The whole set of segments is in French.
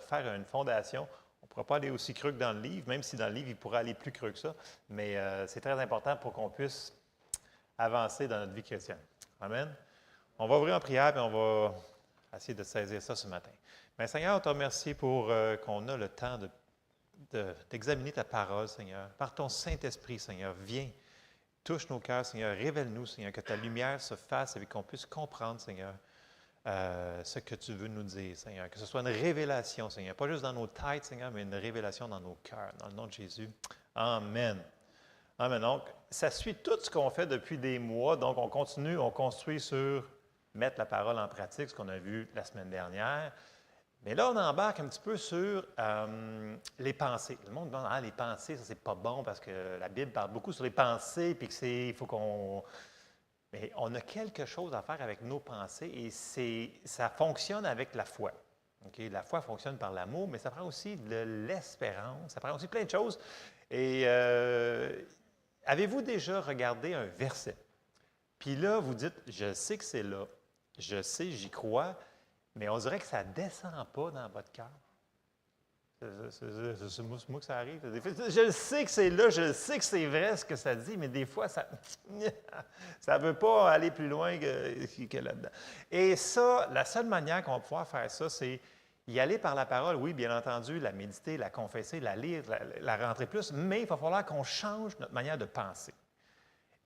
faire une fondation. On ne pourra pas aller aussi creux que dans le livre, même si dans le livre, il pourrait aller plus creux que ça. Mais c'est très important pour qu'on puisse avancer dans notre vie chrétienne. Amen. On va ouvrir en prière et on va essayer de saisir ça ce matin. Mais Seigneur, on te remercie pour qu'on a le temps d'examiner ta parole, Seigneur. Par ton Saint-Esprit, Seigneur, viens, touche nos cœurs, Seigneur, révèle-nous, Seigneur, que ta lumière se fasse et qu'on puisse comprendre, Seigneur, ce que tu veux nous dire, Seigneur. Que ce soit une révélation, Seigneur, pas juste dans nos têtes, Seigneur, mais une révélation dans nos cœurs, dans le nom de Jésus. Amen. Amen. Donc, ça suit tout ce qu'on fait depuis des mois. Donc, on continue, on construit sur mettre la parole en pratique, ce qu'on a vu la semaine dernière. Mais là, on embarque un petit peu sur les pensées. Le monde dit, les pensées, ça, c'est pas bon parce que la Bible parle beaucoup sur les pensées, puis il faut qu'on... Mais on a quelque chose à faire avec nos pensées et ça fonctionne avec la foi. Okay? La foi fonctionne par l'amour, mais ça prend aussi de l'espérance, ça prend aussi plein de choses. Et avez-vous déjà regardé un verset? Puis là, vous dites, je sais que c'est là, je sais, j'y crois, mais on dirait que ça ne descend pas dans votre cœur. C'est moi que ça arrive. Je sais que c'est là, je sais que c'est vrai ce que ça dit, mais des fois, ça ne veut pas aller plus loin que là-dedans. Et ça, la seule manière qu'on va pouvoir faire ça, c'est y aller par la parole, oui, bien entendu, la méditer, la confesser, la lire, la rentrer plus, mais il va falloir qu'on change notre manière de penser.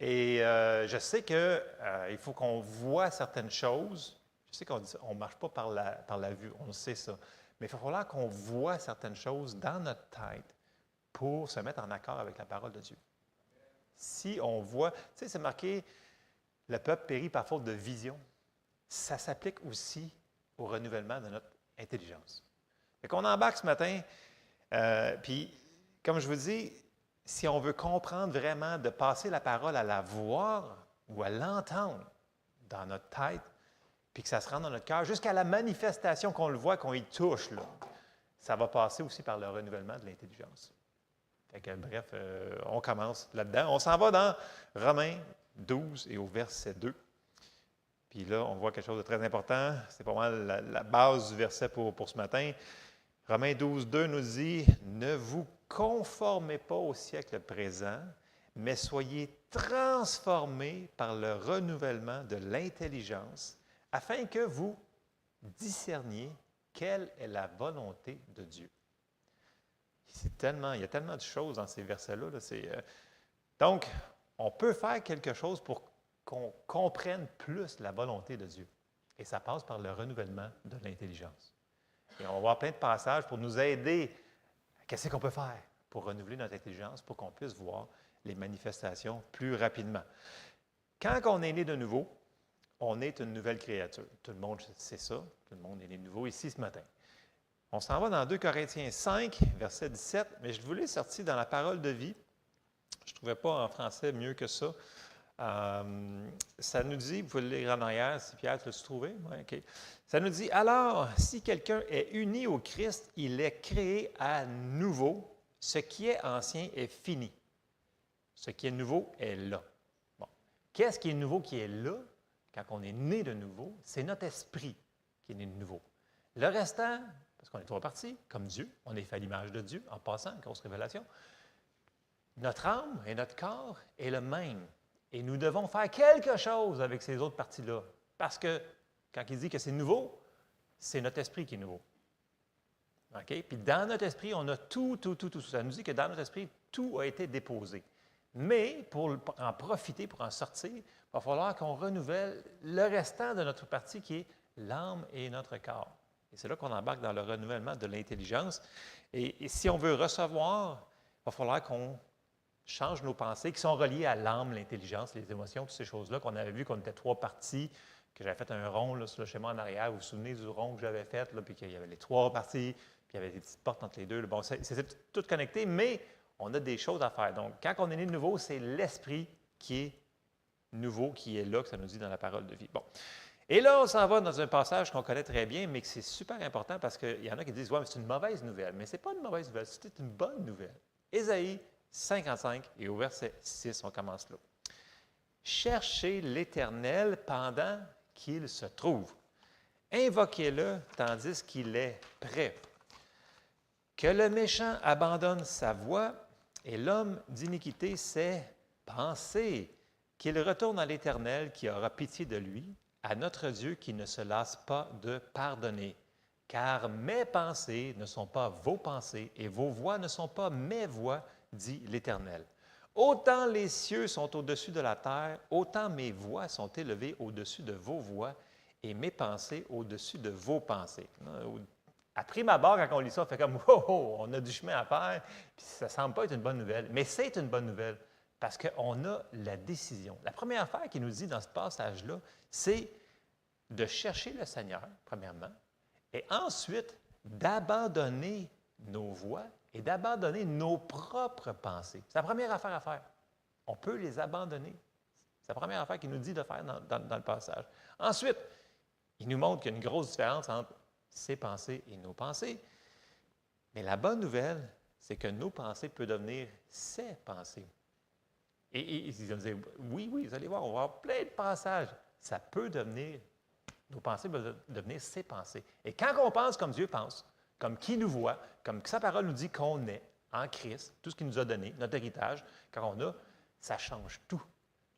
Et je sais qu'il faut qu'on voit certaines choses. Je sais qu'on ne marche pas par la vue, on sait ça. Mais il va falloir qu'on voit certaines choses dans notre tête pour se mettre en accord avec la parole de Dieu. Si on voit, tu sais, c'est marqué, le peuple périt par faute de vision. Ça s'applique aussi au renouvellement de notre intelligence. Fait qu'on embarque ce matin, puis comme je vous dis, si on veut comprendre vraiment, de passer la parole à la voir ou à l'entendre dans notre tête, puis que ça se rende dans notre cœur, jusqu'à la manifestation qu'on le voit, qu'on y touche, là, ça va passer aussi par le renouvellement de l'intelligence. Fait que, bref, on commence là-dedans. On s'en va dans Romains 12 et au verset 2. Puis là, on voit quelque chose de très important. C'est pas mal la base du verset pour ce matin. Romains 12, 2 nous dit « Ne vous conformez pas au siècle présent, mais soyez transformés par le renouvellement de l'intelligence, afin que vous discerniez quelle est la volonté de Dieu. » Il y a tellement de choses dans ces versets-là. Donc, on peut faire quelque chose pour qu'on comprenne plus la volonté de Dieu. Et ça passe par le renouvellement de l'intelligence. Et on va voir plein de passages pour nous aider à qu'est-ce qu'on peut faire pour renouveler notre intelligence, pour qu'on puisse voir les manifestations plus rapidement. Quand on est né de nouveau, on est une nouvelle créature. Tout le monde sait ça. Tout le monde est né de nouveau ici ce matin. On s'en va dans 2 Corinthiens 5, verset 17, mais je vous l'ai sorti dans la parole de vie. Je ne trouvais pas en français mieux que ça. Ça nous dit, vous pouvez le lire en arrière, si Pierre, tu l'as trouvé? Oui, OK. Ça nous dit, alors, si quelqu'un est uni au Christ, il est créé à nouveau. Ce qui est ancien est fini. Ce qui est nouveau est là. Bon. Qu'est-ce qui est nouveau qui est là? Quand on est né de nouveau, c'est notre esprit qui est né de nouveau. Le restant, parce qu'on est trois parties, comme Dieu, on est fait à l'image de Dieu, en passant, grosse révélation. Notre âme et notre corps est le même. Et nous devons faire quelque chose avec ces autres parties-là. Parce que, quand il dit que c'est nouveau, c'est notre esprit qui est nouveau. OK? Puis dans notre esprit, on a tout. Ça nous dit que dans notre esprit, tout a été déposé. Mais pour en profiter, pour en sortir, il va falloir qu'on renouvelle le restant de notre partie qui est l'âme et notre corps. Et c'est là qu'on embarque dans le renouvellement de l'intelligence. Et si on veut recevoir, il va falloir qu'on change nos pensées qui sont reliées à l'âme, l'intelligence, les émotions, toutes ces choses-là qu'on avait vu qu'on était trois parties, que j'avais fait un rond là, sur le schéma en arrière. Vous vous souvenez du rond que j'avais fait, là, puis qu'il y avait les trois parties, puis il y avait des petites portes entre les deux. Là. Bon, c'était tout connecté, mais on a des choses à faire. Donc, quand on est né de nouveau, c'est l'esprit qui est nouveau, qui est là, que ça nous dit dans la parole de vie. Bon. Et là, on s'en va dans un passage qu'on connaît très bien, mais que c'est super important parce qu'il y en a qui disent « Ouais, mais c'est une mauvaise nouvelle. » Mais ce n'est pas une mauvaise nouvelle, c'est une bonne nouvelle. Ésaïe 55 et au verset 6, on commence là. « Cherchez l'Éternel pendant qu'il se trouve. Invoquez-le tandis qu'il est prêt. Que le méchant abandonne sa voie et l'homme d'iniquité ses pensées, qu'il retourne à l'Éternel qui aura pitié de lui, à notre Dieu qui ne se lasse pas de pardonner. Car mes pensées ne sont pas vos pensées et vos voies ne sont pas mes voies, dit l'Éternel. Autant les cieux sont au-dessus de la terre, autant mes voies sont élevées au-dessus de vos voies et mes pensées au-dessus de vos pensées. À prime abord, quand on lit ça, on fait comme « Wow, on a du chemin à faire », puis ça ne semble pas être une bonne nouvelle. Mais c'est une bonne nouvelle parce qu'on a la décision. La première affaire qu'il nous dit dans ce passage-là, c'est de chercher le Seigneur, premièrement, et ensuite d'abandonner nos voies et d'abandonner nos propres pensées. C'est la première affaire à faire. On peut les abandonner. C'est la première affaire qu'il nous dit de faire dans le passage. Ensuite, il nous montre qu'il y a une grosse différence entre ses pensées et nos pensées. Mais la bonne nouvelle, c'est que nos pensées peuvent devenir ses pensées. Et ils vont dire, oui, vous allez voir, on va avoir plein de passages. Ça peut devenir, nos pensées peuvent devenir ses pensées. Et quand on pense comme Dieu pense, comme qui nous voit, comme sa parole nous dit qu'on est en Christ, tout ce qu'il nous a donné, notre héritage, quand on a, ça change tout.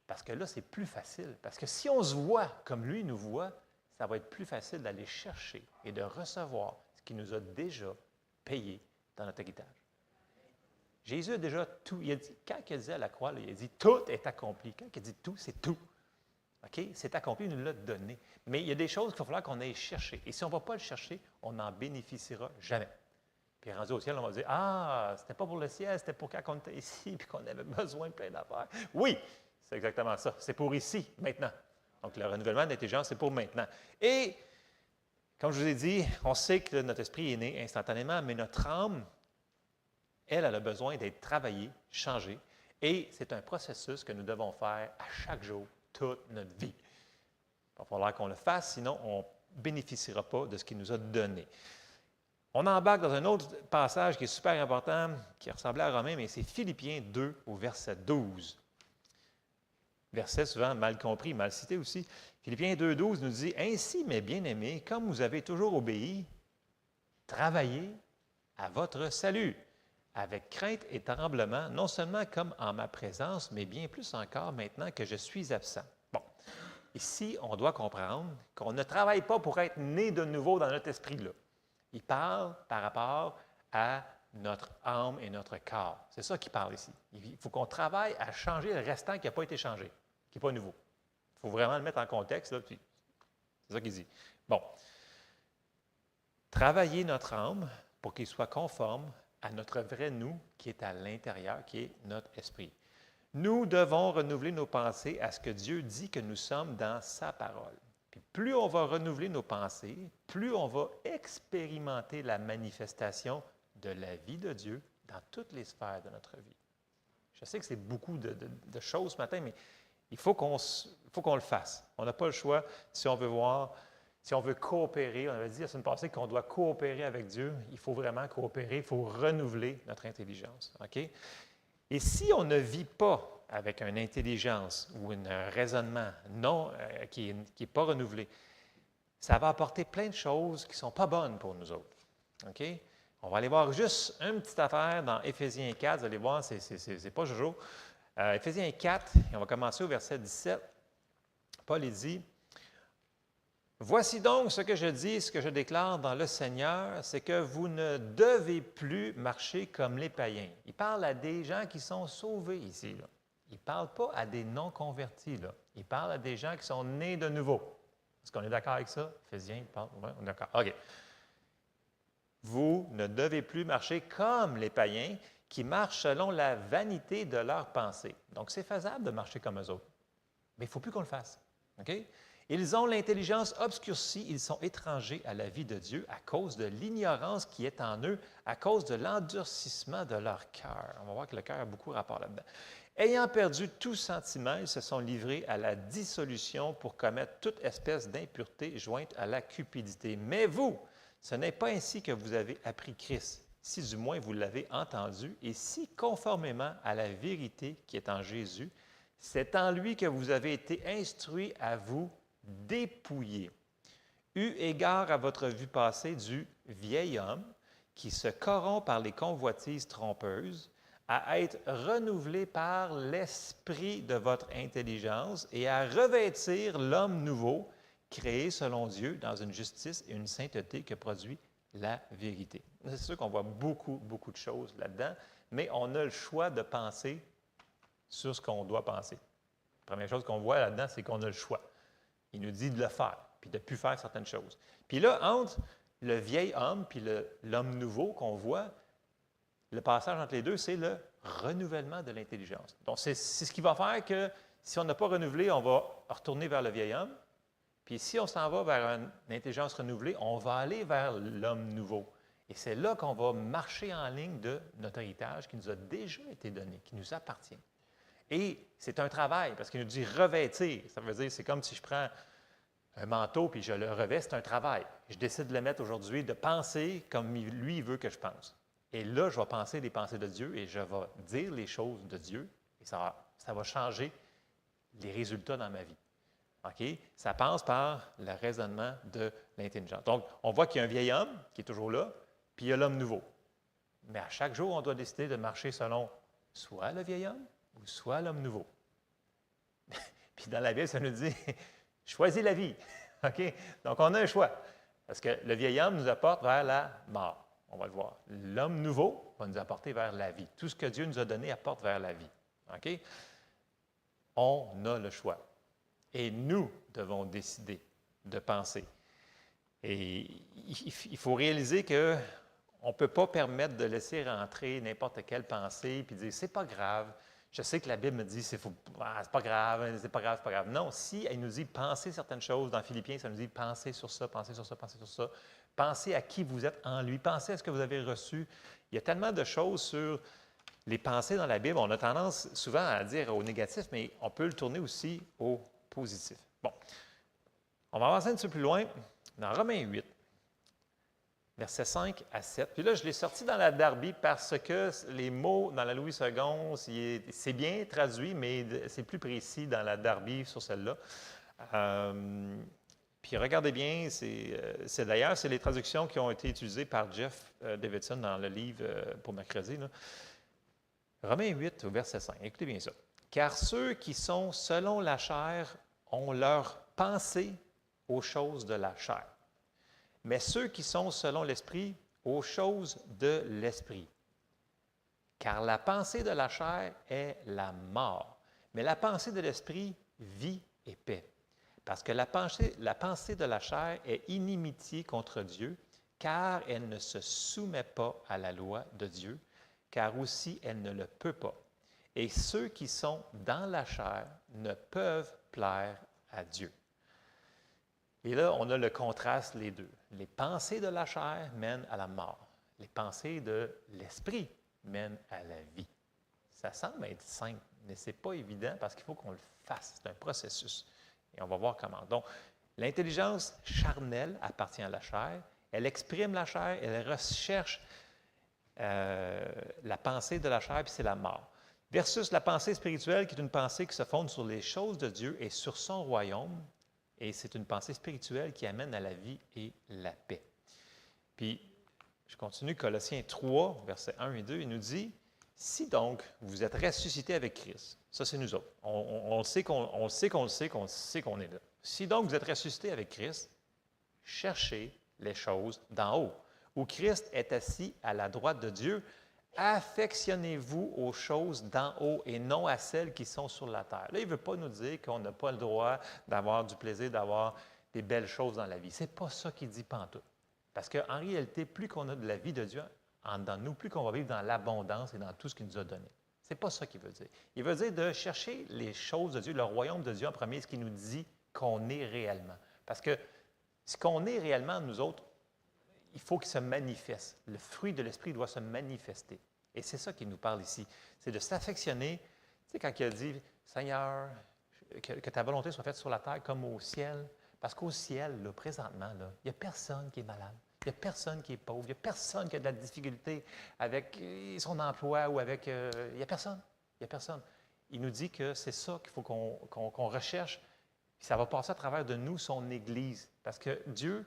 Parce que là, c'est plus facile. Parce que si on se voit comme lui nous voit, ça va être plus facile d'aller chercher et de recevoir ce qu'il nous a déjà payé dans notre héritage. Jésus a déjà tout. Il a dit, quand il dit à la croix, là, il a dit « tout est accompli ». Quand il dit « tout », c'est tout. OK? C'est accompli, il nous l'a donné. Mais il y a des choses qu'il va falloir qu'on aille chercher. Et si on ne va pas le chercher, on n'en bénéficiera jamais. Puis rendu au ciel, on va dire « Ah, c'était pas pour le ciel, c'était pour quand on était ici puis qu'on avait besoin de plein d'affaires. » Oui, c'est exactement ça. C'est pour ici, maintenant. Donc, le renouvellement d'intelligence, c'est pour maintenant. Et, comme je vous ai dit, on sait que notre esprit est né instantanément, mais notre âme, elle a besoin d'être travaillée, changée. Et c'est un processus que nous devons faire à chaque jour, toute notre vie. Il va falloir qu'on le fasse, sinon on ne bénéficiera pas de ce qu'il nous a donné. On embarque dans un autre passage qui est super important, qui ressemblait à Romains, mais c'est Philippiens 2 au verset 12. Verset souvent mal compris, mal cité aussi. Philippiens 2,12 nous dit « Ainsi, mes bien-aimés, comme vous avez toujours obéi, travaillez à votre salut, avec crainte et tremblement, non seulement comme en ma présence, mais bien plus encore maintenant que je suis absent. » Bon, ici, on doit comprendre qu'on ne travaille pas pour être né de nouveau dans notre esprit-là. Il parle par rapport à notre âme et notre corps. C'est ça qu'il parle ici. Il faut qu'on travaille à changer le restant qui n'a pas été changé, qui n'est pas nouveau. Il faut vraiment le mettre en contexte, là, puis c'est ça qu'il dit. Bon. Travailler notre âme pour qu'il soit conforme à notre vrai nous qui est à l'intérieur, qui est notre esprit. Nous devons renouveler nos pensées à ce que Dieu dit que nous sommes dans sa parole. Puis plus on va renouveler nos pensées, plus on va expérimenter la manifestation de la vie de Dieu dans toutes les sphères de notre vie. Je sais que c'est beaucoup de choses ce matin, mais il faut qu'on le fasse. On n'a pas le choix si on veut voir, si on veut coopérer. On avait dit la semaine passée qu'on doit coopérer avec Dieu. Il faut vraiment coopérer, il faut renouveler notre intelligence. OK? Et si on ne vit pas avec une intelligence ou un raisonnement qui n'est pas renouvelé, ça va apporter plein de choses qui ne sont pas bonnes pour nous autres. OK? On va aller voir juste une petite affaire dans Éphésiens 4. Vous allez voir, c'est pas jojo. Éphésiens 4, et on va commencer au verset 17. Paul dit « Voici donc ce que je dis, ce que je déclare dans le Seigneur, c'est que vous ne devez plus marcher comme les païens. » Il parle à des gens qui sont sauvés ici. Là. Il ne parle pas à des non-convertis. Là. Il parle à des gens qui sont nés de nouveau. Est-ce qu'on est d'accord avec ça? Éphésiens, il parle. Oui, on est d'accord. OK. Vous ne devez plus marcher comme les païens qui marchent selon la vanité de leurs pensées. Donc, c'est faisable de marcher comme eux autres. Mais il ne faut plus qu'on le fasse. OK? Ils ont l'intelligence obscurcie, ils sont étrangers à la vie de Dieu à cause de l'ignorance qui est en eux, à cause de l'endurcissement de leur cœur. On va voir que le cœur a beaucoup rapport là-dedans. Ayant perdu tout sentiment, ils se sont livrés à la dissolution pour commettre toute espèce d'impureté jointe à la cupidité. Mais vous, ce n'est pas ainsi que vous avez appris Christ, si du moins vous l'avez entendu, et si conformément à la vérité qui est en Jésus, c'est en lui que vous avez été instruits à vous dépouiller, eu égard à votre vue passée du vieil homme qui se corrompt par les convoitises trompeuses, à être renouvelé par l'esprit de votre intelligence et à revêtir l'homme nouveau, créé selon Dieu dans une justice et une sainteté que produit la vérité. C'est sûr qu'on voit beaucoup, beaucoup de choses là-dedans, mais on a le choix de penser sur ce qu'on doit penser. La première chose qu'on voit là-dedans, c'est qu'on a le choix. Il nous dit de le faire, puis de ne plus faire certaines choses. Puis là, entre le vieil homme puis l'homme nouveau qu'on voit, le passage entre les deux, c'est le renouvellement de l'intelligence. Donc, c'est ce qui va faire que si on n'a pas renouvelé, on va retourner vers le vieil homme. Puis si on s'en va vers une intelligence renouvelée, on va aller vers l'homme nouveau. Et c'est là qu'on va marcher en ligne de notre héritage qui nous a déjà été donné, qui nous appartient. Et c'est un travail, parce qu'il nous dit revêtir. Ça veut dire, c'est comme si je prends un manteau puis je le revêts, c'est un travail. Je décide de le mettre aujourd'hui, de penser comme lui veut que je pense. Et là, je vais penser les pensées de Dieu et je vais dire les choses de Dieu. Et ça va changer les résultats dans ma vie. OK? Ça passe par le raisonnement de l'intelligence. Donc, on voit qu'il y a un vieil homme qui est toujours là, puis il y a l'homme nouveau. Mais à chaque jour, on doit décider de marcher selon soit le vieil homme ou soit l'homme nouveau. Puis dans la Bible, ça nous dit choisis la vie. OK? Donc, on a un choix. Parce que le vieil homme nous apporte vers la mort. On va le voir. L'homme nouveau va nous apporter vers la vie. Tout ce que Dieu nous a donné apporte vers la vie. OK? On a le choix. Et nous devons décider de penser. Et il faut réaliser qu'on ne peut pas permettre de laisser rentrer n'importe quelle pensée puis dire c'est pas grave. Je sais que la Bible me dit c'est pas grave, c'est pas grave, c'est pas grave. Non, si elle nous dit pensez certaines choses, dans Philippiens, ça nous dit pensez sur ça, pensez sur ça, pensez sur ça. Pensez à qui vous êtes en lui, pensez à ce que vous avez reçu. Il y a tellement de choses sur les pensées dans la Bible. On a tendance souvent à dire au négatif, mais on peut le tourner aussi au positif. Bon, on va avancer un petit peu plus loin dans Romains 8, versets 5 à 7. Puis là, je l'ai sorti dans la Darby parce que les mots dans la Louis II, c'est bien traduit, mais c'est plus précis dans la Darby sur celle-là. Puis regardez bien, d'ailleurs, c'est les traductions qui ont été utilisées par Jeff Davidson dans le livre pour mercredi. Là. Romains 8, au verset 5. Écoutez bien ça. « Car ceux qui sont selon la chair ont leur pensée aux choses de la chair. Mais ceux qui sont selon l'esprit, aux choses de l'esprit. Car la pensée de la chair est la mort, mais la pensée de l'esprit, vie et paix. Parce que la pensée de la chair est inimitié contre Dieu, car elle ne se soumet pas à la loi de Dieu, car aussi elle ne le peut pas. Et ceux qui sont dans la chair ne peuvent plaire à Dieu. » Et là, on a le contraste, les deux. Les pensées de la chair mènent à la mort. Les pensées de l'esprit mènent à la vie. Ça semble être simple, mais ce n'est pas évident parce qu'il faut qu'on le fasse. C'est un processus. Et on va voir comment. Donc, l'intelligence charnelle appartient à la chair. Elle exprime la chair, elle recherche la pensée de la chair, puis c'est la mort. Versus la pensée spirituelle, qui est une pensée qui se fonde sur les choses de Dieu et sur son royaume. Et c'est une pensée spirituelle qui amène à la vie et la paix. Puis, je continue, Colossiens 3, versets 1 et 2, il nous dit, « Si donc vous êtes ressuscités avec Christ, ça c'est nous autres, on sait qu'on est là. Si donc vous êtes ressuscités avec Christ, cherchez les choses d'en haut, où Christ est assis à la droite de Dieu. Affectionnez-vous aux choses d'en haut et non à celles qui sont sur la terre. » Là, il ne veut pas nous dire qu'on n'a pas le droit d'avoir du plaisir, d'avoir des belles choses dans la vie. Ce n'est pas ça qu'il dit pantoute. Parce qu'en réalité, plus qu'on a de la vie de Dieu en dedans de nous, plus qu'on va vivre dans l'abondance et dans tout ce qu'il nous a donné. Ce n'est pas ça qu'il veut dire. Il veut dire de chercher les choses de Dieu, le royaume de Dieu en premier, ce qui nous dit qu'on est réellement. Parce que ce qu'on est réellement, nous autres, il faut qu'il se manifeste. Le fruit de l'Esprit doit se manifester. Et c'est ça qu'il nous parle ici. C'est de s'affectionner. Tu sais, quand il a dit, « Seigneur, que ta volonté soit faite sur la terre comme au ciel. » Parce qu'au ciel, là, présentement, là, il n'y a personne qui est malade. Il n'y a personne qui est pauvre. Il n'y a personne qui a de la difficulté avec son emploi ou avec... il n'y a personne. Il n'y a personne. Il nous dit que c'est ça qu'il faut qu'on recherche. Puis ça va passer à travers de nous, son Église. Parce que Dieu...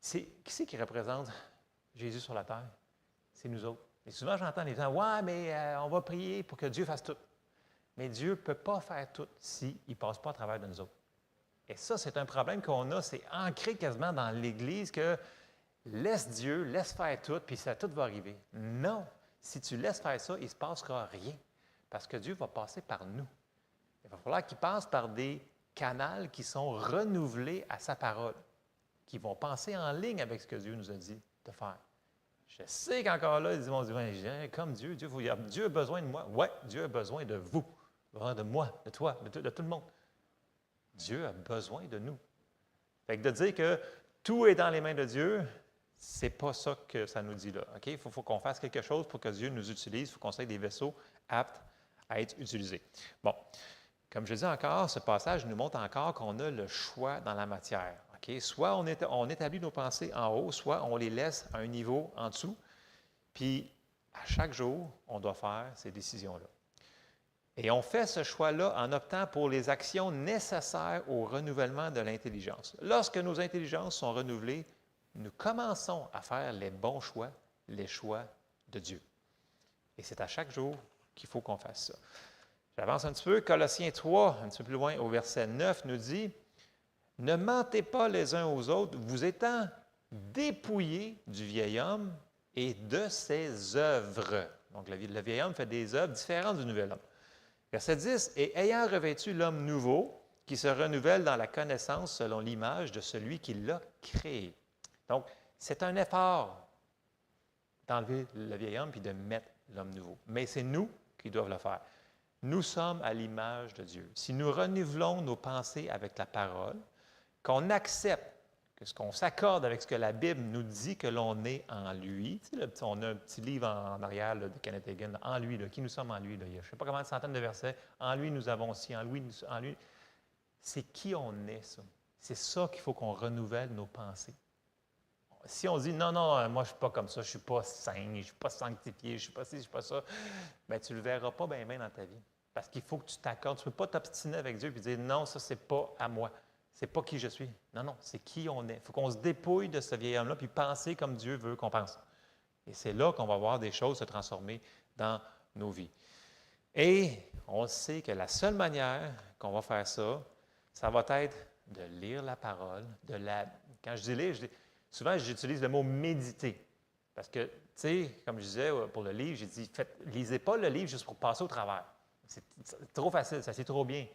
Qui c'est qui représente Jésus sur la terre? C'est nous autres. Et souvent, j'entends les gens, « Ouais, mais on va prier pour que Dieu fasse tout. » Mais Dieu ne peut pas faire tout s'il ne passe pas à travers de nous autres. Et ça, c'est un problème qu'on a, c'est ancré quasiment dans l'Église que laisse Dieu, laisse faire tout, puis ça, tout va arriver. Non, si tu laisses faire ça, il ne se passera rien, parce que Dieu va passer par nous. Il va falloir qu'il passe par des canaux qui sont renouvelés à sa parole, qui vont penser en ligne avec ce que Dieu nous a dit de faire. Je sais qu'encore là, ils vont dire, comme Dieu, Dieu a besoin de moi. Oui, Dieu a besoin de vous, de moi, de toi, de tout le monde. Dieu a besoin de nous. Fait que de dire que tout est dans les mains de Dieu, c'est pas ça que ça nous dit là. OK? Il faut qu'on fasse quelque chose pour que Dieu nous utilise. Il faut qu'on soit des vaisseaux aptes à être utilisés. Bon, comme je dis encore, ce passage nous montre encore qu'on a le choix dans la matière. OK? Soit on établit nos pensées en haut, soit on les laisse à un niveau en dessous. Puis, à chaque jour, on doit faire ces décisions-là. Et on fait ce choix-là en optant pour les actions nécessaires au renouvellement de l'intelligence. Lorsque nos intelligences sont renouvelées, nous commençons à faire les bons choix, les choix de Dieu. Et c'est à chaque jour qu'il faut qu'on fasse ça. J'avance un petit peu. Colossiens 3, un petit peu plus loin, au verset 9, nous dit « Ne mentez pas les uns aux autres, vous étant dépouillés du vieil homme et de ses œuvres. » Donc, le vieil homme fait des œuvres différentes du nouvel homme. Verset 10, « Et ayant revêtu l'homme nouveau, qui se renouvelle dans la connaissance selon l'image de celui qui l'a créé. » Donc, c'est un effort d'enlever le vieil homme puis de mettre l'homme nouveau. Mais c'est nous qui devons le faire. Nous sommes à l'image de Dieu. Si nous renouvelons nos pensées avec la parole, qu'on accepte, qu'on s'accorde avec ce que la Bible nous dit que l'on est en lui. Tu sais, on a un petit livre en arrière là, de Kenneth Hagin, là, en lui, là, qui nous sommes en lui. Là. Il y a je ne sais pas combien de centaines de versets. En lui, nous avons aussi, en lui. C'est qui on est, ça. C'est ça qu'il faut qu'on renouvelle nos pensées. Si on dit, non, moi, je ne suis pas comme ça, je ne suis pas saint, je ne suis pas sanctifié, je ne suis pas ci, je ne suis pas ça, bien, tu ne le verras pas bien dans ta vie. Parce qu'il faut que tu t'accordes. Tu ne peux pas t'obstiner avec Dieu et dire, non, ça, ce n'est pas à moi. C'est pas qui je suis. Non, c'est qui on est. Il faut qu'on se dépouille de ce vieil homme-là puis penser comme Dieu veut qu'on pense. Et c'est là qu'on va voir des choses se transformer dans nos vies. Et on sait que la seule manière qu'on va faire ça, ça va être de lire la parole, Quand je dis lire, souvent j'utilise le mot méditer. Parce que, tu sais, comme je disais pour le livre, j'ai dit, lisez pas le livre juste pour passer au travers. C'est trop facile, ça c'est trop bien.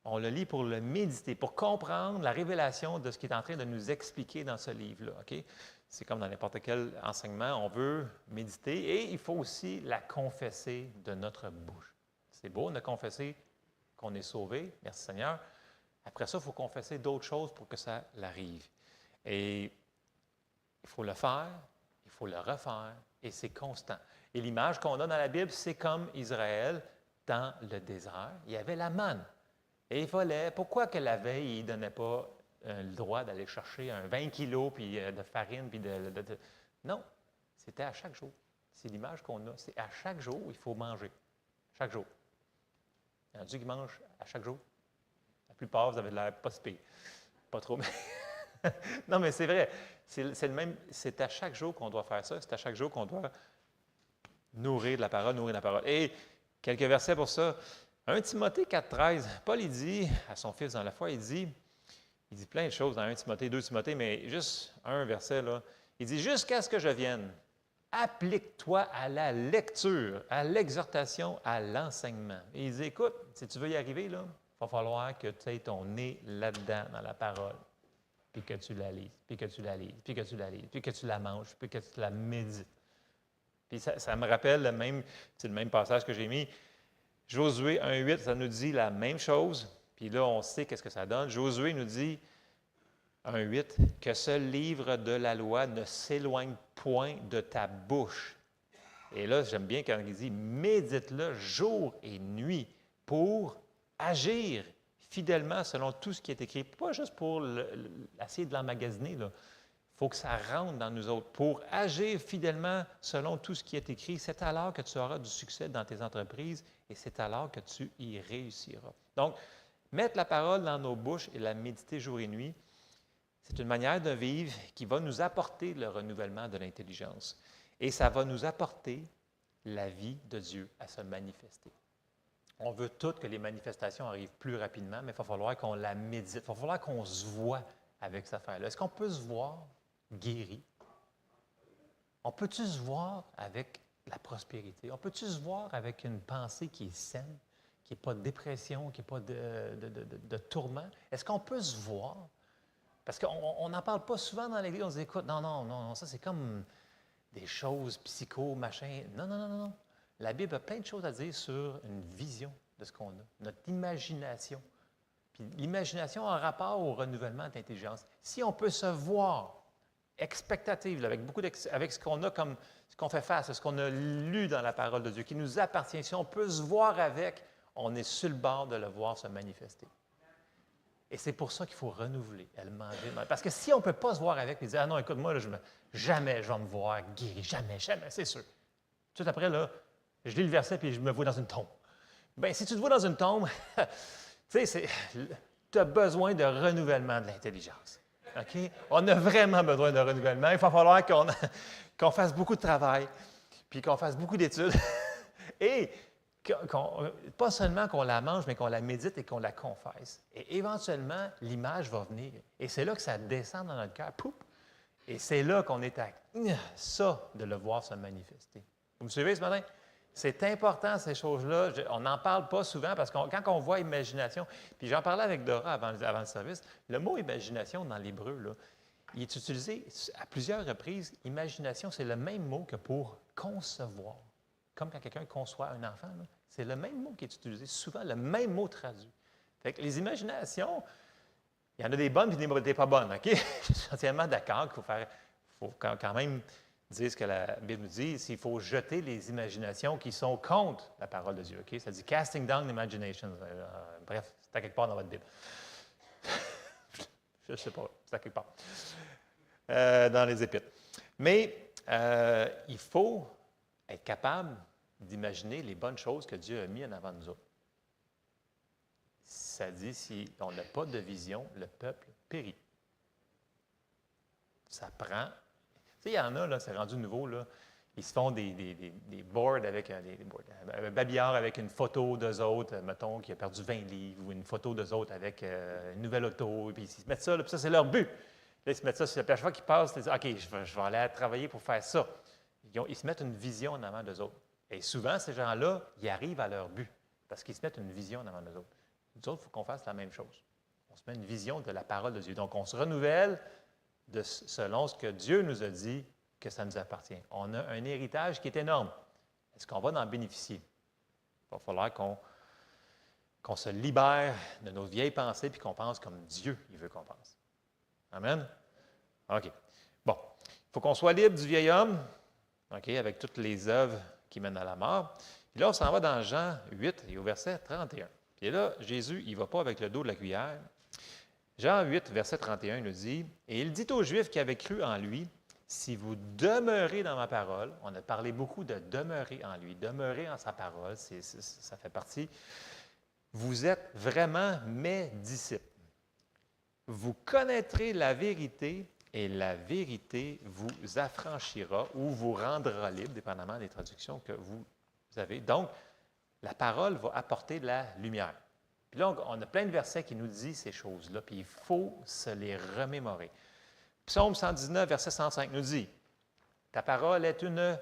On le lit pour le méditer, pour comprendre la révélation de ce qu'il est en train de nous expliquer dans ce livre-là. Okay? C'est comme dans n'importe quel enseignement, on veut méditer et il faut aussi la confesser de notre bouche. C'est beau de confesser qu'on est sauvé, merci Seigneur. Après ça, il faut confesser d'autres choses pour que ça l'arrive. Et il faut le faire, il faut le refaire et c'est constant. Et l'image qu'on a dans la Bible, c'est comme Israël dans le désert. Il y avait la manne. Et il fallait, pourquoi que la veille, il ne donnait pas le droit d'aller chercher un 20 kilos puis de farine? Puis Non, c'était à chaque jour. C'est l'image qu'on a. C'est à chaque jour, il faut manger. Chaque jour. Il y en a qui mangent à chaque jour. La plupart, vous avez l'air pas si pire. Pas trop, mais... non, mais c'est vrai. C'est le même. C'est à chaque jour qu'on doit faire ça. C'est à chaque jour qu'on doit nourrir de la parole, nourrir de la parole. Et quelques versets pour ça. 1 Timothée 4,13, Paul, il dit à son fils dans la foi, il dit plein de choses dans 1 Timothée, 2 Timothée, mais juste un verset, là. Il dit « Jusqu'à ce que je vienne, applique-toi à la lecture, à l'exhortation, à l'enseignement. » Et il dit « Écoute, si tu veux y arriver, là, il va falloir que tu aies ton nez là-dedans, dans la parole, puis que tu la lises, puis que tu la lises, puis que tu la lises, puis que tu la manges, puis que tu la médites. » Puis ça me rappelle c'est le même passage que j'ai mis. Josué 1,8, ça nous dit la même chose. Puis là, on sait qu'est-ce que ça donne. Josué nous dit, 1,8, que ce livre de la loi ne s'éloigne point de ta bouche. Et là, j'aime bien quand il dit, médite-le jour et nuit pour agir fidèlement selon tout ce qui est écrit. Pas juste pour essayer de l'emmagasiner, là. Il faut que ça rentre dans nous autres. Pour agir fidèlement selon tout ce qui est écrit, c'est alors que tu auras du succès dans tes entreprises et c'est alors que tu y réussiras. Donc, mettre la parole dans nos bouches et la méditer jour et nuit, C'est une manière de vivre qui va nous apporter le renouvellement de l'intelligence. Et ça va nous apporter la vie de Dieu à se manifester. On veut toutes que les manifestations arrivent plus rapidement, mais il va falloir qu'on la médite. Il va falloir qu'on se voit avec cette affaire-là. Est-ce qu'on peut se voir guéri? On peut-tu se voir avec la prospérité? On peut-tu se voir avec une pensée qui est saine, qui n'est pas de dépression, qui n'est pas de tourment? Est-ce qu'on peut se voir? Parce qu'on n'en parle pas souvent dans l'Église. On se dit, écoute, non, ça c'est comme des choses psycho, machin. Non. La Bible a plein de choses à dire sur une vision de ce qu'on a, notre imagination. Puis l'imagination a un rapport au renouvellement de l'intelligence. Si on peut se voir expectative, là, avec ce qu'on a comme, ce qu'on fait face, ce qu'on a lu dans la parole de Dieu, qui nous appartient, si on peut se voir avec, on est sur le bord de le voir se manifester. Et c'est pour ça qu'il faut renouveler, le manger. Parce que si on ne peut pas se voir avec et dire, ah non, écoute, moi, là, jamais je vais me voir guéri, jamais, c'est sûr. Tout après, là, je lis le verset puis je me vois dans une tombe. Bien, si tu te vois dans une tombe, tu sais, tu as besoin de renouvellement de l'intelligence. OK? On a vraiment besoin de renouvellement. Il va falloir qu'on fasse beaucoup de travail, puis qu'on fasse beaucoup d'études. Et pas seulement qu'on la mange, mais qu'on la médite et qu'on la confesse. Et éventuellement, l'image va venir. Et c'est là que ça descend dans notre cœur. Poup! Et c'est là qu'on est à ça de le voir se manifester. Vous me suivez ce matin? C'est important, ces choses-là. On n'en parle pas souvent parce que quand on voit imagination, puis j'en parlais avec Dora avant le service, le mot imagination dans l'hébreu, là, il est utilisé à plusieurs reprises. Imagination, c'est le même mot que pour concevoir. Comme quand quelqu'un conçoit un enfant, c'est le même mot qui est utilisé, souvent le même mot traduit. Fait que les imaginations, il y en a des bonnes et des pas bonnes, OK? Je suis entièrement d'accord qu'il faut quand même dire ce que la Bible dit, s'il faut jeter les imaginations qui sont contre la parole de Dieu, OK? Ça dit « casting down imaginations ». Bref, c'est à quelque part dans votre Bible. Je ne sais pas, c'est à quelque part. Dans les Épîtres. Mais il faut être capable d'imaginer les bonnes choses que Dieu a mises en avant de nous autres. Ça dit, si on n'a pas de vision, le peuple périt. Ça prend... Tu sais, il y en a, là, c'est rendu nouveau, là, ils se font des boards avec un babillard avec une photo d'eux autres, mettons, qui a perdu 20 livres, ou une photo d'eux autres avec une nouvelle auto, et puis ils se mettent ça, là, puis ça, c'est leur but. Là, ils se mettent ça sur la plage. Chaque fois qu'ils passent, ils disent « OK, je vais aller travailler pour faire ça ». Ils se mettent une vision en avant d'eux autres. Et souvent, ces gens-là, ils arrivent à leur but parce qu'ils se mettent une vision en avant d'eux autres. Nous autres, il faut qu'on fasse la même chose. On se met une vision de la parole de Dieu. Donc, on se renouvelle selon ce que Dieu nous a dit que ça nous appartient. On a un héritage qui est énorme. Est-ce qu'on va en bénéficier? Il va falloir qu'on se libère de nos vieilles pensées et qu'on pense comme Dieu il veut qu'on pense. Amen? OK. Bon. Il faut qu'on soit libre du vieil homme, OK, avec toutes les œuvres qui mènent à la mort. Puis là, on s'en va dans Jean 8 et au verset 31. Puis là, Jésus, il ne va pas avec le dos de la cuillère. Jean 8, verset 31, il nous dit, « Et il dit aux Juifs qui avaient cru en lui, « Si vous demeurez dans ma parole », on a parlé beaucoup de demeurer en lui, demeurer en sa parole, ça fait partie, « Vous êtes vraiment mes disciples. Vous connaîtrez la vérité et la vérité vous affranchira ou vous rendra libre, dépendamment des traductions que vous avez. » Donc, la parole va apporter de la lumière. Puis là, on a plein de versets qui nous disent ces choses-là, puis il faut se les remémorer. Psaume 119, verset 105 nous dit, « Ta parole est une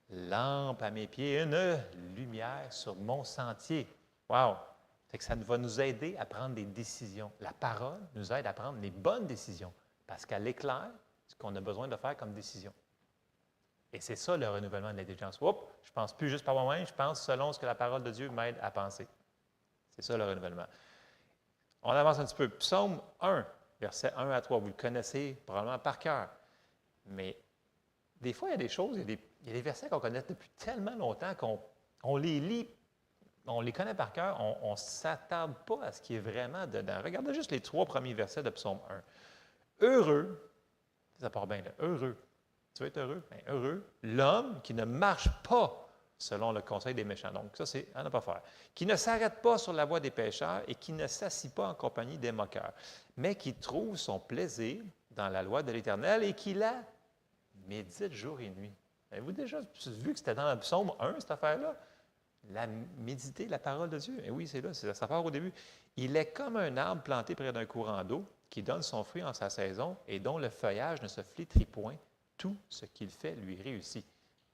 lampe à mes pieds, une lumière sur mon sentier. » Wow! C'est que ça va nous aider à prendre des décisions. La parole nous aide à prendre les bonnes décisions parce qu'elle éclaire ce qu'on a besoin de faire comme décision. Et c'est ça le renouvellement de l'intelligence. Oups, je ne pense plus juste par moi-même, je pense selon ce que la parole de Dieu m'aide à penser. C'est ça le renouvellement. On avance un petit peu. Psaume 1, versets 1 à 3. Vous le connaissez probablement par cœur. Mais des fois, il y a des choses, il y a des versets qu'on connaît depuis tellement longtemps qu'on les lit, on les connaît par cœur, on ne s'attarde pas à ce qui est vraiment dedans. Regardez juste les 3 premiers versets de Psaume 1. Heureux, ça part bien là, heureux. Tu veux être heureux? Bien, heureux, l'homme qui ne marche pas selon le conseil des méchants. Donc, ça, c'est à ne pas faire. Qui ne s'arrête pas sur la voie des pécheurs et qui ne s'assit pas en compagnie des moqueurs, mais qui trouve son plaisir dans la loi de l'Éternel et qui la médite jour et nuit. Avez-vous déjà vu que c'était dans le psaume 1, cette affaire-là? Méditer la parole de Dieu. Et oui, c'est là, ça part au début. Il est comme un arbre planté près d'un courant d'eau qui donne son fruit en sa saison et dont le feuillage ne se flétrit point. Tout ce qu'il fait lui réussit.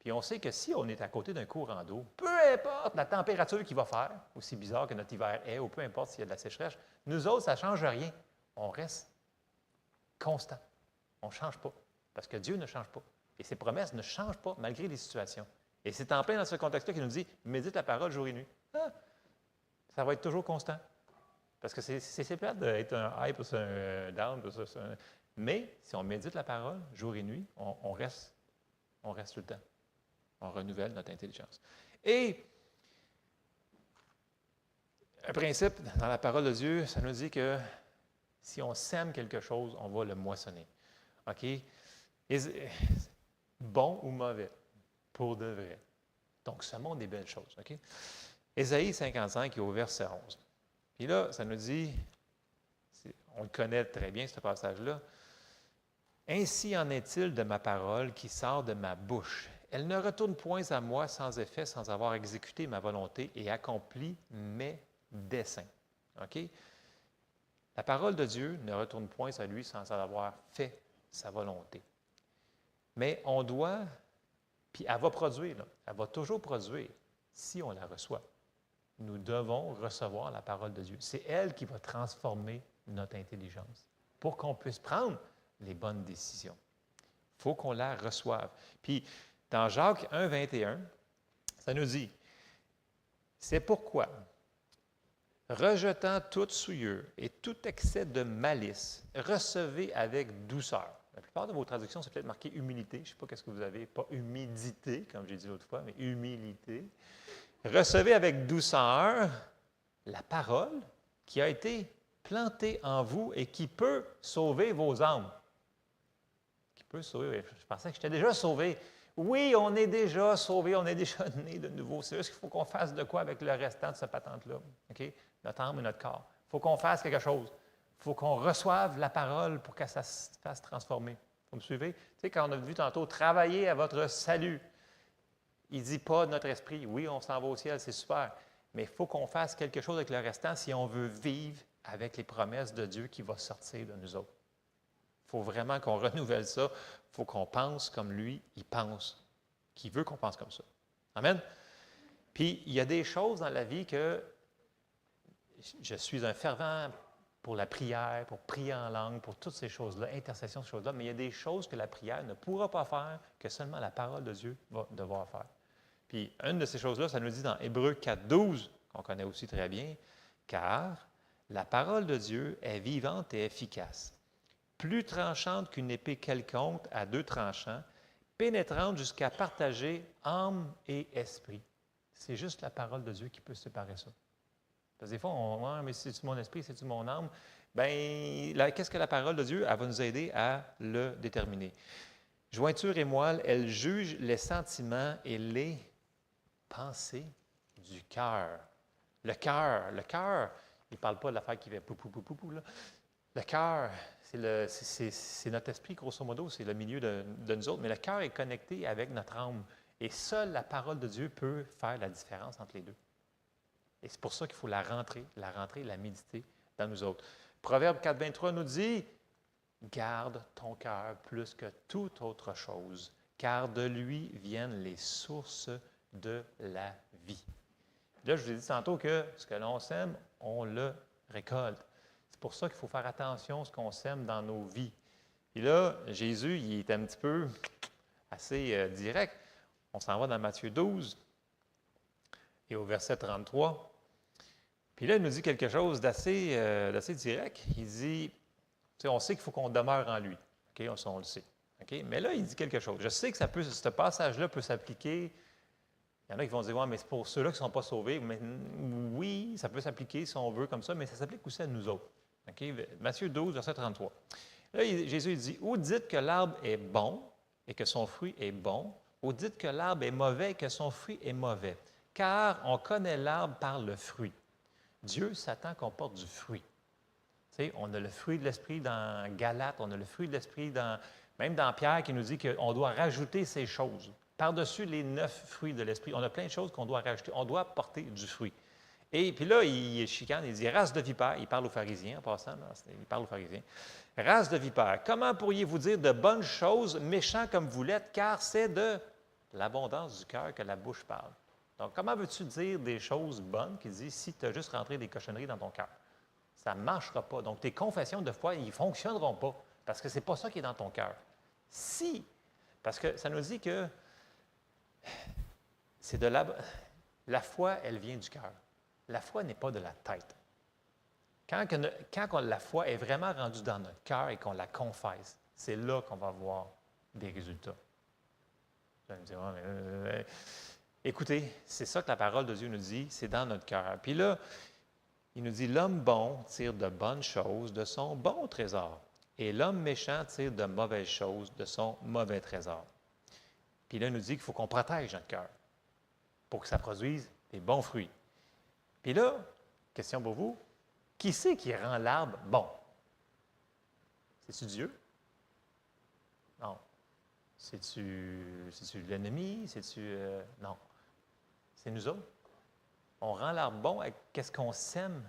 Puis on sait que si on est à côté d'un courant d'eau, peu importe la température qu'il va faire, aussi bizarre que notre hiver est, ou peu importe s'il y a de la sécheresse, nous autres, ça ne change rien. On reste constant. On ne change pas. Parce que Dieu ne change pas. Et ses promesses ne changent pas malgré les situations. Et c'est en plein dans ce contexte-là qu'il nous dit « Médite la parole jour et nuit. » Ça va être toujours constant. Parce que c'est plate d'être un high, plus un down, plus un... Mais si on médite la parole jour et nuit, on reste tout le temps. On renouvelle notre intelligence. Et un principe dans la parole de Dieu, ça nous dit que si on sème quelque chose, on va le moissonner. OK? Bon ou mauvais, pour de vrai. Donc, semons des belles choses. OK? Ésaïe 55, au verset 11. Puis là, ça nous dit, on le connaît très bien, ce passage-là. « Ainsi en est-il de ma parole qui sort de ma bouche. Elle ne retourne point à moi sans effet, sans avoir exécuté ma volonté et accompli mes desseins. » OK? La parole de Dieu ne retourne point à lui sans avoir fait sa volonté. Mais on doit, puis elle va produire, là, elle va toujours produire si on la reçoit. Nous devons recevoir la parole de Dieu. C'est elle qui va transformer notre intelligence pour qu'on puisse prendre les bonnes décisions. Il faut qu'on la reçoive. Puis, dans Jacques 1, 21, ça nous dit, « C'est pourquoi, rejetant toute souillure et tout excès de malice, recevez avec douceur. » La plupart de vos traductions, c'est peut-être marqué « humilité ». Je ne sais pas ce que vous avez, pas « humidité », comme j'ai dit l'autre fois, mais « humilité ». Recevez avec douceur la parole qui a été plantée en vous et qui peut sauver vos âmes. Qui peut sauver. Je pensais que j'étais déjà sauvé. Oui, on est déjà sauvé, on est déjà né de nouveau. C'est juste qu'il faut qu'on fasse de quoi avec le restant de cette patente-là. OK? Notre âme et notre corps. Il faut qu'on fasse quelque chose. Il faut qu'on reçoive la parole pour que ça se fasse transformer. Vous me suivez? Tu sais, quand on a vu tantôt, travailler à votre salut. Il ne dit pas notre esprit, oui, on s'en va au ciel, c'est super, mais il faut qu'on fasse quelque chose avec le restant si on veut vivre avec les promesses de Dieu qui vont sortir de nous autres. Il faut vraiment qu'on renouvelle ça. Il faut qu'on pense comme lui, il pense, qu'il veut qu'on pense comme ça. Amen? Puis, il y a des choses dans la vie que je suis un fervent pour la prière, pour prier en langue, pour toutes ces choses-là, intercession, ces choses-là, mais il y a des choses que la prière ne pourra pas faire, que seulement la parole de Dieu va devoir faire. Puis, une de ces choses-là, ça nous dit dans Hébreux 4, 12, qu'on connaît aussi très bien, « Car la parole de Dieu est vivante et efficace, plus tranchante qu'une épée quelconque à deux tranchants, pénétrante jusqu'à partager âme et esprit. » C'est juste la parole de Dieu qui peut séparer ça. Parce que des fois, on dit, mais c'est-tu mon esprit, c'est-tu mon âme? Bien, qu'est-ce que la parole de Dieu? Elle va nous aider à le déterminer. Jointure et moelle, elle juge les sentiments et les pensées du cœur. Le cœur, il ne parle pas de l'affaire qui fait pou, pou, pou, pou, pou, là. Le cœur, c'est notre esprit, grosso modo, c'est le milieu de nous autres, mais le cœur est connecté avec notre âme. Et seule la parole de Dieu peut faire la différence entre les deux. Et c'est pour ça qu'il faut la rentrer, la méditer dans nous autres. Proverbe 4, 23 nous dit, « Garde ton cœur plus que toute autre chose, car de lui viennent les sources de la vie. » Là, je vous ai dit tantôt que ce que l'on sème, on le récolte. C'est pour ça qu'il faut faire attention à ce qu'on sème dans nos vies. Et là, Jésus, il est un petit peu assez direct. On s'en va dans Matthieu 12 et au verset 33. Puis là, il nous dit quelque chose d'assez direct. Il dit, on sait qu'il faut qu'on demeure en lui. Okay? On le sait. Okay? Mais là, il dit quelque chose. Je sais que ce passage-là peut s'appliquer. Il y en a qui vont dire, ouais, mais c'est pour ceux-là qui ne sont pas sauvés. Mais, oui, ça peut s'appliquer si on veut comme ça, mais ça s'applique aussi à nous autres. Okay? Matthieu 12, verset 33. Là, Jésus dit, « Ou dites que l'arbre est bon et que son fruit est bon, ou dites que l'arbre est mauvais et que son fruit est mauvais. Car on connaît l'arbre par le fruit. » Dieu s'attend qu'on porte du fruit. Tu sais, on a le fruit de l'Esprit dans Galates, on a le fruit de l'Esprit même dans Pierre qui nous dit qu'on doit rajouter ces choses. Par-dessus les 9 fruits de l'Esprit, on a plein de choses qu'on doit rajouter. On doit porter du fruit. Et puis là, il chicane, il dit « Race de vipères », il parle aux pharisiens en passant, là, il parle aux pharisiens. « Race de vipères, comment pourriez-vous dire de bonnes choses, méchants comme vous l'êtes, car c'est de l'abondance du cœur que la bouche parle. » Donc, comment veux-tu dire des choses bonnes qui disent si tu as juste rentré des cochonneries dans ton cœur? Ça ne marchera pas. Donc, tes confessions de foi, ils ne fonctionneront pas parce que ce n'est pas ça qui est dans ton cœur. Si, parce que ça nous dit que c'est de la foi, elle vient du cœur. La foi n'est pas de la tête. Quand la foi est vraiment rendue dans notre cœur et qu'on la confesse, c'est là qu'on va voir des résultats. Vous allez me dire, ouais, écoutez, c'est ça que la parole de Dieu nous dit, c'est dans notre cœur. Puis là, il nous dit, l'homme bon tire de bonnes choses de son bon trésor, et l'homme méchant tire de mauvaises choses de son mauvais trésor. Puis là, il nous dit qu'il faut qu'on protège notre cœur pour que ça produise des bons fruits. Puis là, question pour vous, qui c'est qui rend l'arbre bon? C'est-tu Dieu? Non. C'est-tu l'ennemi? C'est-tu... non. C'est nous autres. On rend l'arbre bon avec qu'est-ce qu'on sème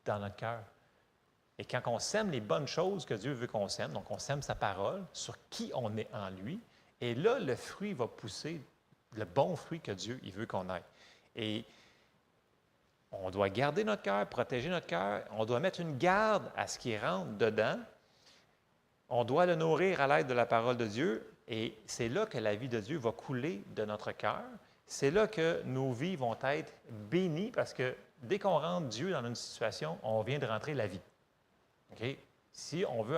dans notre cœur. Et quand on sème les bonnes choses que Dieu veut qu'on sème, donc on sème sa parole, sur qui on est en lui, et là, le fruit va pousser, le bon fruit que Dieu il veut qu'on ait. Et on doit garder notre cœur, protéger notre cœur, on doit mettre une garde à ce qui rentre dedans, on doit le nourrir à l'aide de la parole de Dieu, et c'est là que la vie de Dieu va couler de notre cœur. C'est là que nos vies vont être bénies, parce que dès qu'on rentre Dieu dans une situation, on vient de rentrer la vie. Okay? Si on veut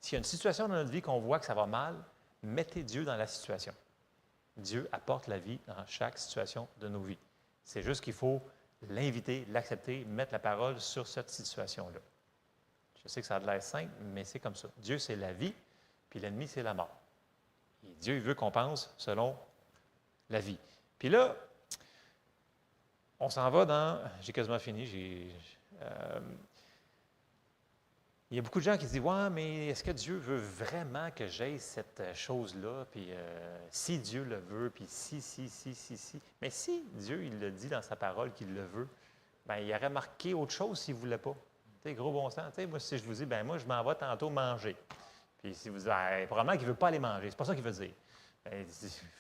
s'il y a une situation dans notre vie qu'on voit que ça va mal, mettez Dieu dans la situation. Dieu apporte la vie dans chaque situation de nos vies. C'est juste qu'il faut l'inviter, l'accepter, mettre la parole sur cette situation-là. Je sais que ça a l'air simple, mais c'est comme ça. Dieu, c'est la vie, puis l'ennemi, c'est la mort. Et Dieu, il veut qu'on pense selon la vie. Puis là, on s'en va dans... J'ai quasiment fini. Il y a beaucoup de gens qui se disent « Ouais, mais est-ce que Dieu veut vraiment que j'aie cette chose-là? Puis si Dieu le veut, puis si. » Mais si Dieu, il le dit dans sa parole qu'il le veut, bien, il aurait marqué autre chose s'il ne voulait pas. Tu sais, gros bon sens. Tu sais, moi, si je vous dis « Bien, moi, je m'en vais tantôt manger. » Puis si vous dites « Probablement qu'il ne veut pas aller manger. » C'est pas ça qu'il veut dire. Bien,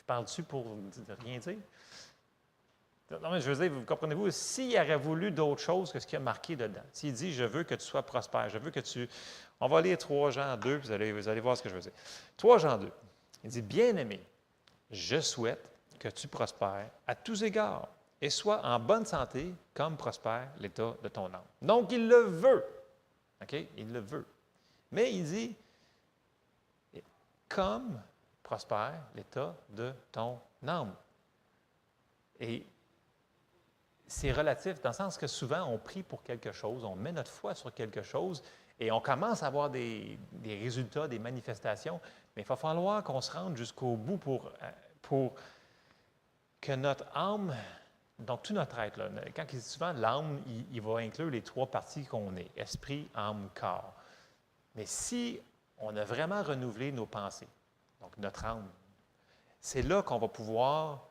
parles-tu pour rien dire? Non, mais je veux dire, vous comprenez-vous, s'il aurait voulu d'autre chose que ce qu'il y a marqué dedans, s'il dit « Je veux que tu sois prospère, je veux que tu... » On va lire 3 Jean 2, puis vous allez voir ce que je veux dire. 3 Jean 2, il dit « Bien-aimé, je souhaite que tu prospères à tous égards et sois en bonne santé comme prospère l'état de ton âme. » Donc, il le veut. OK? Il le veut. Mais il dit « Comme prospère l'état de ton âme. » Et c'est relatif, dans le sens que souvent, on prie pour quelque chose, on met notre foi sur quelque chose et on commence à avoir des résultats, des manifestations, mais il va falloir qu'on se rende jusqu'au bout pour que notre âme, donc tout notre être, là, quand il dit souvent l'âme, il va inclure les 3 parties qu'on est, esprit, âme, corps. Mais si on a vraiment renouvelé nos pensées, donc notre âme, c'est là qu'on va pouvoir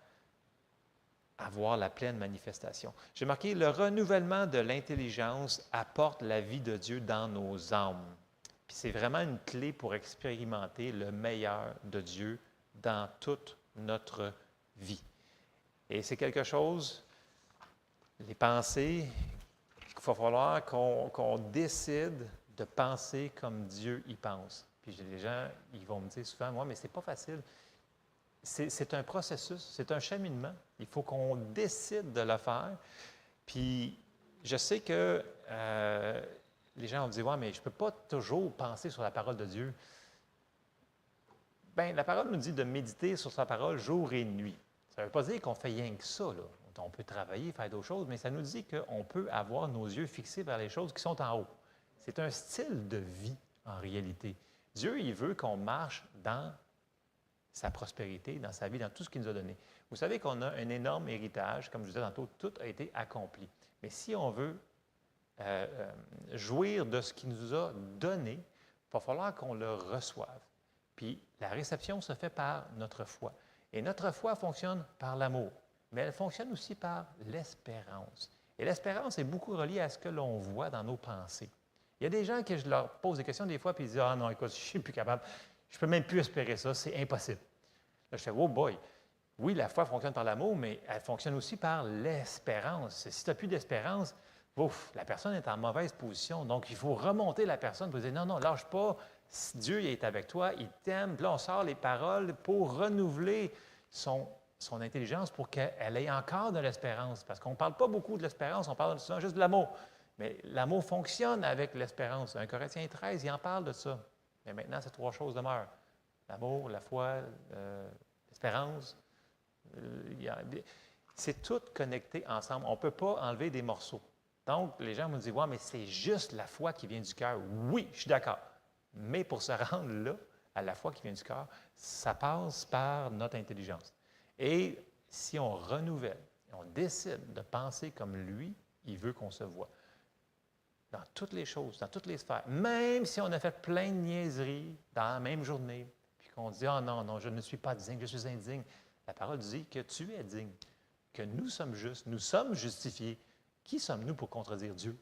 avoir la pleine manifestation. J'ai marqué, le renouvellement de l'intelligence apporte la vie de Dieu dans nos âmes. Puis c'est vraiment une clé pour expérimenter le meilleur de Dieu dans toute notre vie. Et c'est quelque chose, les pensées, il va falloir qu'on décide de penser comme Dieu y pense. Puis les gens, ils vont me dire souvent, moi, mais c'est pas facile. C'est un processus, c'est un cheminement. Il faut qu'on décide de le faire. Puis, je sais que les gens vont me dire « Ouais, mais je ne peux pas toujours penser sur la parole de Dieu. » Bien, la parole nous dit de méditer sur sa parole jour et nuit. Ça ne veut pas dire qu'on fait rien que ça, là. On peut travailler, faire d'autres choses, mais ça nous dit qu'on peut avoir nos yeux fixés vers les choses qui sont en haut. C'est un style de vie, en réalité. Dieu, il veut qu'on marche dans sa prospérité, dans sa vie, dans tout ce qu'il nous a donné. Vous savez qu'on a un énorme héritage, comme je disais tantôt, tout a été accompli. Mais si on veut jouir de ce qu'il nous a donné, il va falloir qu'on le reçoive. Puis la réception se fait par notre foi. Et notre foi fonctionne par l'amour, mais elle fonctionne aussi par l'espérance. Et l'espérance est beaucoup reliée à ce que l'on voit dans nos pensées. Il y a des gens que je leur pose des questions des fois, puis ils disent « Ah non, écoute, je ne suis plus capable, je ne peux même plus espérer ça, c'est impossible. » Là, je fais « Oh boy! » Oui, la foi fonctionne par l'amour, mais elle fonctionne aussi par l'espérance. Si tu n'as plus d'espérance, ouf, la personne est en mauvaise position. Donc, il faut remonter la personne pour dire « Non, non, lâche pas, Dieu il est avec toi, il t'aime. » Puis là, on sort les paroles pour renouveler son intelligence pour qu'elle ait encore de l'espérance. Parce qu'on ne parle pas beaucoup de l'espérance, on parle souvent juste de l'amour. Mais l'amour fonctionne avec l'espérance. 1 Corinthiens 13, il en parle de ça. Mais maintenant, ces 3 choses demeurent. L'amour, la foi, l'espérance. C'est tout connecté ensemble. On ne peut pas enlever des morceaux. Donc, les gens me disent « Ouais, mais c'est juste la foi qui vient du cœur. » Oui, je suis d'accord. Mais pour se rendre là, à la foi qui vient du cœur, ça passe par notre intelligence. Et si on renouvelle, on décide de penser comme lui, il veut qu'on se voie. Dans toutes les choses, dans toutes les sphères. Même si on a fait plein de niaiseries dans la même journée, puis qu'on dit « Ah non, non, je ne suis pas digne, je suis indigne. » La parole dit que tu es digne, que nous sommes justes, nous sommes justifiés. Qui sommes-nous pour contredire Dieu?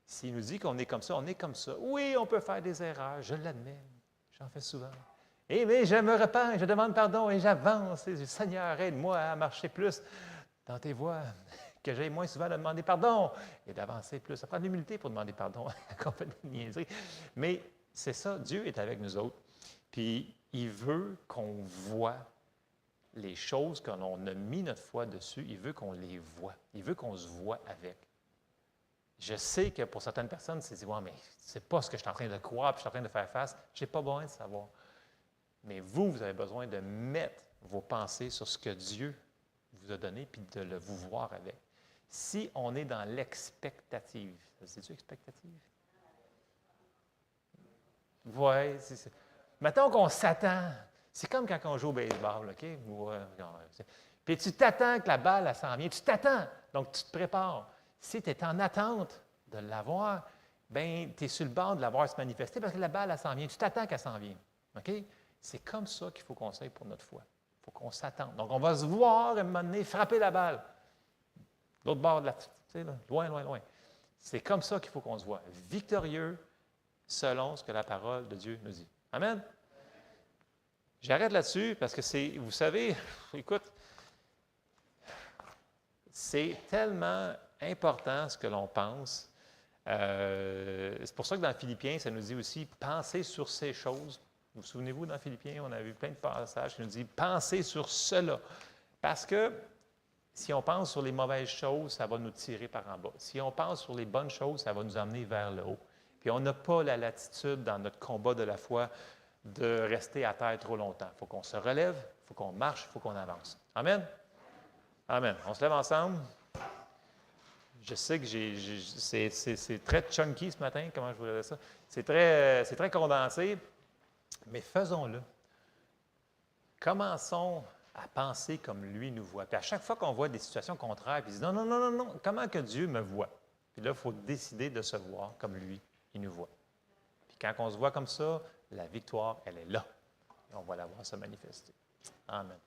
S'il nous dit qu'on est comme ça, on est comme ça. Oui, on peut faire des erreurs, je l'admets, j'en fais souvent. Eh bien, je me repens, je demande pardon et j'avance. Et Seigneur, aide-moi à marcher plus dans tes voies, que j'aille moins souvent de demander pardon et d'avancer plus. Ça prend de l'humilité pour demander pardon quand on fait des niaiseries. Mais c'est ça, Dieu est avec nous autres. Puis, il veut qu'on voit les choses que l'on a mis notre foi dessus, il veut qu'on les voit. Il veut qu'on se voit avec. Je sais que pour certaines personnes, c'est dire « Ouais, mais c'est pas ce que je suis en train de croire, puis je suis en train de faire face. Je n'ai pas besoin de savoir. » Mais vous avez besoin de mettre vos pensées sur ce que Dieu vous a donné, puis de vous voir avec. Si on est dans l'expectative, c'est-tu expectative? Oui, c'est. Mettons qu'on s'attend. C'est comme quand on joue au baseball, OK? Puis tu t'attends que la balle, elle s'en vient. Tu t'attends. Donc, tu te prépares. Si tu es en attente de l'avoir, bien, tu es sur le bord de l'avoir se manifester parce que la balle, elle s'en vient. Tu t'attends qu'elle s'en vienne. OK? C'est comme ça qu'il faut qu'on s'aille pour notre foi. Il faut qu'on s'attende. Donc, on va se voir à un moment donné frapper la balle. L'autre bord de la... Tu sais, là, loin, loin, loin. C'est comme ça qu'il faut qu'on se voit. Victorieux selon ce que la parole de Dieu nous dit. Amen? J'arrête là-dessus parce que c'est, vous savez, écoute, c'est tellement important ce que l'on pense. C'est pour ça que dans Philippiens, ça nous dit aussi « Pensez sur ces choses ». Vous souvenez-vous, dans Philippiens, on a vu plein de passages qui nous disent « Pensez sur cela ». Parce que si on pense sur les mauvaises choses, ça va nous tirer par en bas. Si on pense sur les bonnes choses, ça va nous emmener vers le haut. Puis on n'a pas la latitude dans notre combat de la foi de rester à terre trop longtemps. Il faut qu'on se relève, il faut qu'on marche, il faut qu'on avance. Amen? Amen. On se lève ensemble. Je sais que c'est très chunky ce matin, comment je vous dirais ça. C'est très condensé, mais faisons-le. Commençons à penser comme lui nous voit. Puis à chaque fois qu'on voit des situations contraires, puis il dit non, non, non, non, non, comment que Dieu me voit? Puis là, il faut décider de se voir comme lui, il nous voit. Puis quand on se voit comme ça, la victoire, elle est là. Et on va la voir se manifester. Amen.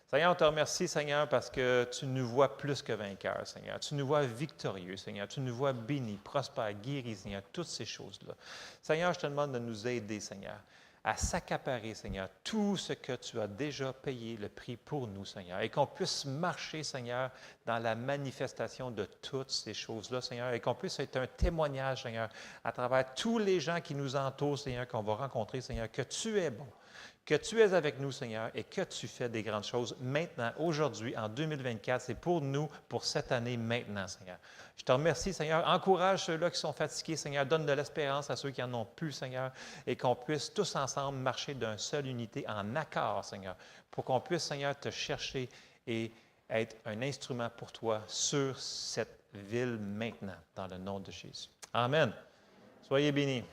Seigneur, on te remercie, Seigneur, parce que tu nous vois plus que vainqueurs, Seigneur. Tu nous vois victorieux, Seigneur. Tu nous vois bénis, prospères, guéris, Seigneur, toutes ces choses-là. Seigneur, je te demande de nous aider, Seigneur, à s'accaparer, Seigneur, tout ce que tu as déjà payé le prix pour nous, Seigneur, et qu'on puisse marcher, Seigneur, dans la manifestation de toutes ces choses-là, Seigneur, et qu'on puisse être un témoignage, Seigneur, à travers tous les gens qui nous entourent, Seigneur, qu'on va rencontrer, Seigneur, que tu es bon, que tu es avec nous, Seigneur, et que tu fais des grandes choses maintenant, aujourd'hui, en 2024. C'est pour nous, pour cette année, maintenant, Seigneur. Je te remercie, Seigneur. Encourage ceux-là qui sont fatigués, Seigneur. Donne de l'espérance à ceux qui en ont plus, Seigneur, et qu'on puisse tous ensemble marcher d'une seule unité, en accord, Seigneur, pour qu'on puisse, Seigneur, te chercher et être un instrument pour toi sur cette ville maintenant, dans le nom de Jésus. Amen. Soyez bénis.